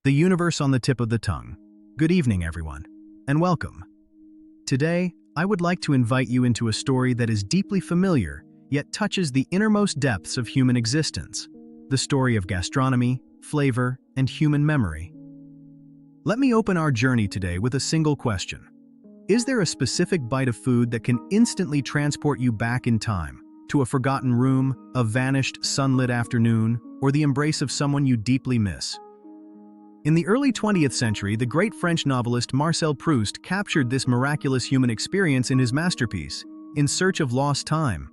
The universe on the tip of the tongue. Good evening, everyone, and welcome. Today, I would like to invite you into a story that is deeply familiar, yet touches the innermost depths of human existence. The story of gastronomy, flavor, and human memory. Let me open our journey today with a single question. Is there a specific bite of food that can instantly transport you back in time, to a forgotten room, a vanished sunlit afternoon, or the embrace of someone you deeply miss? In the early 20th century, the great French novelist Marcel Proust captured this miraculous human experience in his masterpiece, In Search of Lost Time.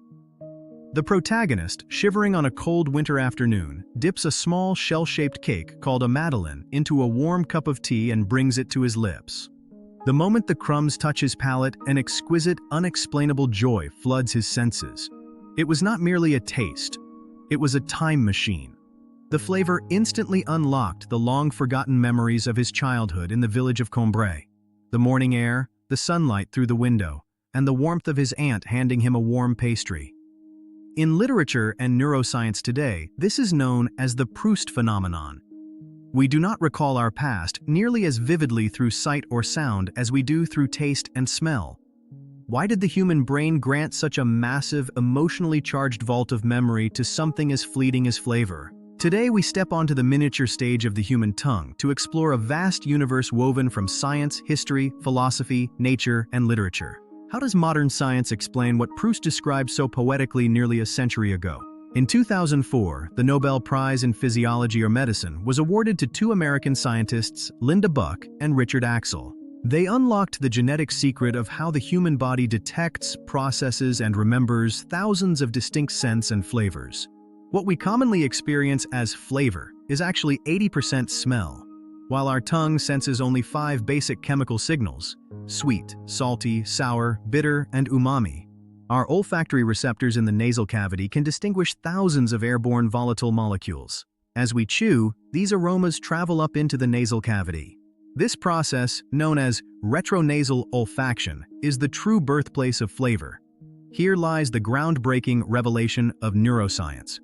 The protagonist, shivering on a cold winter afternoon, dips a small shell-shaped cake called a madeleine into a warm cup of tea and brings it to his lips. The moment the crumbs touch his palate, an exquisite, unexplainable joy floods his senses. It was not merely a taste, it was a time machine. The flavor instantly unlocked the long-forgotten memories of his childhood in the village of Combray. The morning air, the sunlight through the window, and the warmth of his aunt handing him a warm pastry. In literature and neuroscience today, this is known as the Proust phenomenon. We do not recall our past nearly as vividly through sight or sound as we do through taste and smell. Why did the human brain grant such a massive, emotionally charged vault of memory to something as fleeting as flavor? Today we step onto the miniature stage of the human tongue to explore a vast universe woven from science, history, philosophy, nature, and literature. How does modern science explain what Proust described so poetically nearly a century ago? In 2004, the Nobel Prize in Physiology or Medicine was awarded to two American scientists, Linda Buck and Richard Axel. They unlocked the genetic secret of how the human body detects, processes, and remembers thousands of distinct scents and flavors. What we commonly experience as flavor is actually 80% smell, while our tongue senses only 5 basic chemical signals: sweet, salty, sour, bitter, and umami. Our olfactory receptors in the nasal cavity can distinguish thousands of airborne volatile molecules. As we chew, these aromas travel up into the nasal cavity. This process, known as retronasal olfaction, is the true birthplace of flavor. Here lies the groundbreaking revelation of neuroscience.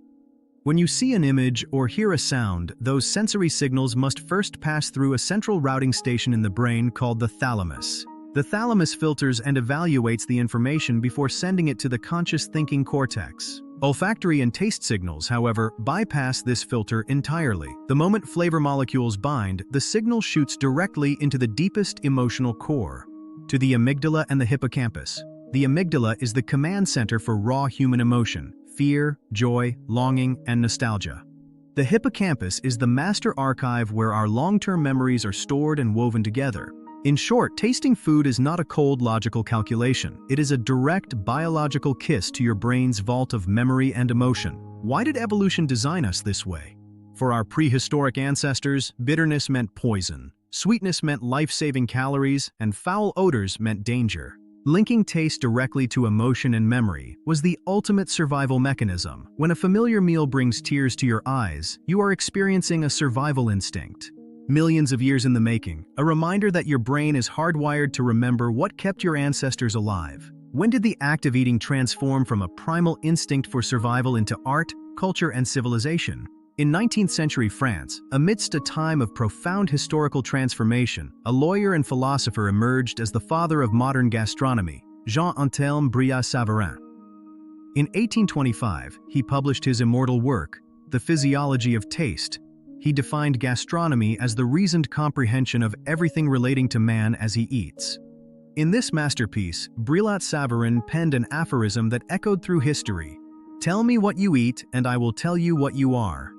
When you see an image or hear a sound, those sensory signals must first pass through a central routing station in the brain called the thalamus. The thalamus filters and evaluates the information before sending it to the conscious thinking cortex. Olfactory and taste signals, however, bypass this filter entirely. The moment flavor molecules bind, the signal shoots directly into the deepest emotional core, to the amygdala and the hippocampus. The amygdala is the command center for raw human emotion: fear, joy, longing, and nostalgia. The hippocampus is the master archive where our long-term memories are stored and woven together. In short, tasting food is not a cold logical calculation. It is a direct biological kiss to your brain's vault of memory and emotion. Why did evolution design us this way? For our prehistoric ancestors, bitterness meant poison, sweetness meant life-saving calories, and foul odors meant danger. Linking taste directly to emotion and memory was the ultimate survival mechanism. When a familiar meal brings tears to your eyes, you are experiencing a survival instinct. Millions of years in the making, a reminder that your brain is hardwired to remember what kept your ancestors alive. When did the act of eating transform from a primal instinct for survival into art, culture, and civilization? In 19th century France, amidst a time of profound historical transformation, a lawyer and philosopher emerged as the father of modern gastronomy, Jean-Antoine Brillat-Savarin. In 1825, he published his immortal work, The Physiology of Taste. He defined gastronomy as the reasoned comprehension of everything relating to man as he eats. In this masterpiece, Brillat-Savarin penned an aphorism that echoed through history: "Tell me what you eat, and I will tell you what you are."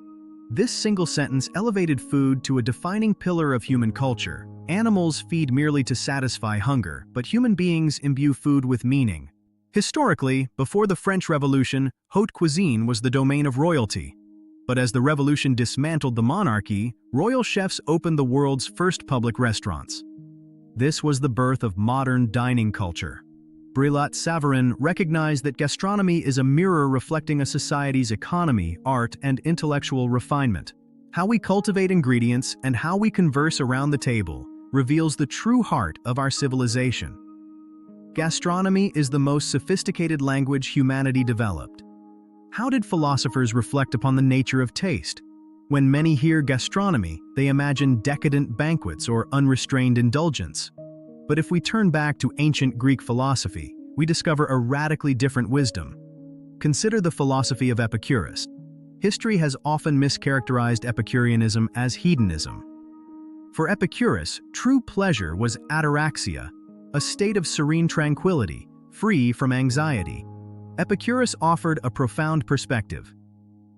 This single sentence elevated food to a defining pillar of human culture. Animals feed merely to satisfy hunger, but human beings imbue food with meaning. Historically, before the French Revolution, haute cuisine was the domain of royalty. But as the revolution dismantled the monarchy, royal chefs opened the world's first public restaurants. This was the birth of modern dining culture. Brillat-Savarin recognized that gastronomy is a mirror reflecting a society's economy, art, and intellectual refinement. How we cultivate ingredients and how we converse around the table reveals the true heart of our civilization. Gastronomy is the most sophisticated language humanity developed. How did philosophers reflect upon the nature of taste? When many hear gastronomy, they imagine decadent banquets or unrestrained indulgence. But if we turn back to ancient Greek philosophy, we discover a radically different wisdom. Consider the philosophy of Epicurus. History has often mischaracterized Epicureanism as hedonism. For Epicurus, true pleasure was ataraxia, a state of serene tranquility, free from anxiety. Epicurus offered a profound perspective.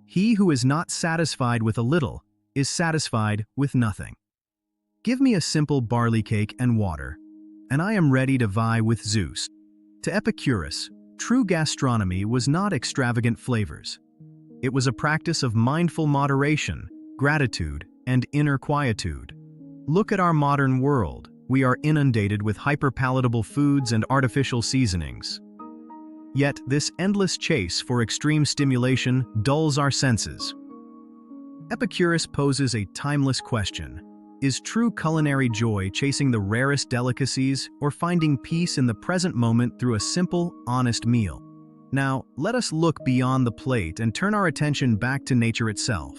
He who is not satisfied with a little is satisfied with nothing. Give me a simple barley cake and water, and I am ready to vie with Zeus. To Epicurus, true gastronomy was not extravagant flavors. It was a practice of mindful moderation, gratitude, and inner quietude. Look at our modern world. We are inundated with hyper-palatable foods and artificial seasonings. Yet, this endless chase for extreme stimulation dulls our senses. Epicurus poses a timeless question. Is true culinary joy chasing the rarest delicacies or finding peace in the present moment through a simple, honest meal? Now, let us look beyond the plate and turn our attention back to nature itself.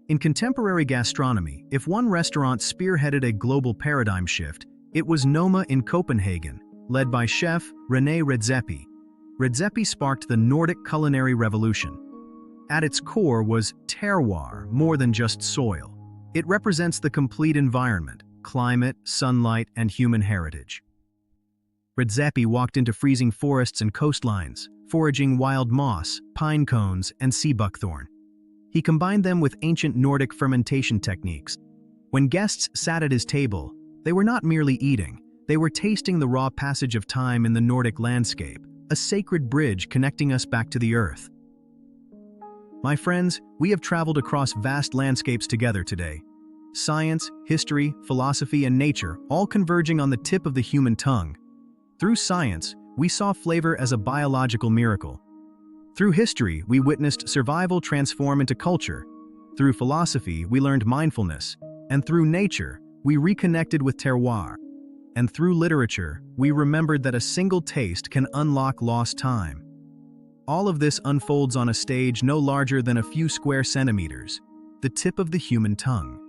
In contemporary gastronomy, if one restaurant spearheaded a global paradigm shift, it was Noma in Copenhagen, led by chef René Redzepi. Redzepi sparked the Nordic culinary revolution. At its core was terroir, more than just soil. It represents the complete environment, climate, sunlight, and human heritage. Redzepi walked into freezing forests and coastlines, foraging wild moss, pine cones, and sea buckthorn. He combined them with ancient Nordic fermentation techniques. When guests sat at his table, they were not merely eating, they were tasting the raw passage of time in the Nordic landscape, a sacred bridge connecting us back to the earth. My friends, we have traveled across vast landscapes together today. Science, history, philosophy, and nature all converging on the tip of the human tongue. Through science, we saw flavor as a biological miracle. Through history, we witnessed survival transform into culture. Through philosophy, we learned mindfulness. And through nature, we reconnected with terroir. And through literature, we remembered that a single taste can unlock lost time. All of this unfolds on a stage no larger than a few square centimeters, the tip of the human tongue.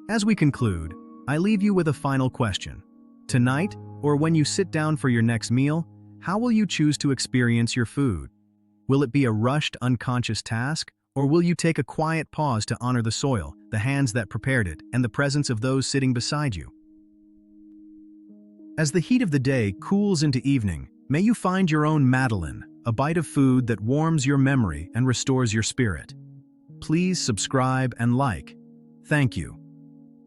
As we conclude, I leave you with a final question. Tonight, or when you sit down for your next meal, how will you choose to experience your food? Will it be a rushed, unconscious task, or will you take a quiet pause to honor the soil, the hands that prepared it, and the presence of those sitting beside you? As the heat of the day cools into evening, may you find your own Madeleine, a bite of food that warms your memory and restores your spirit. Please subscribe and like. Thank you.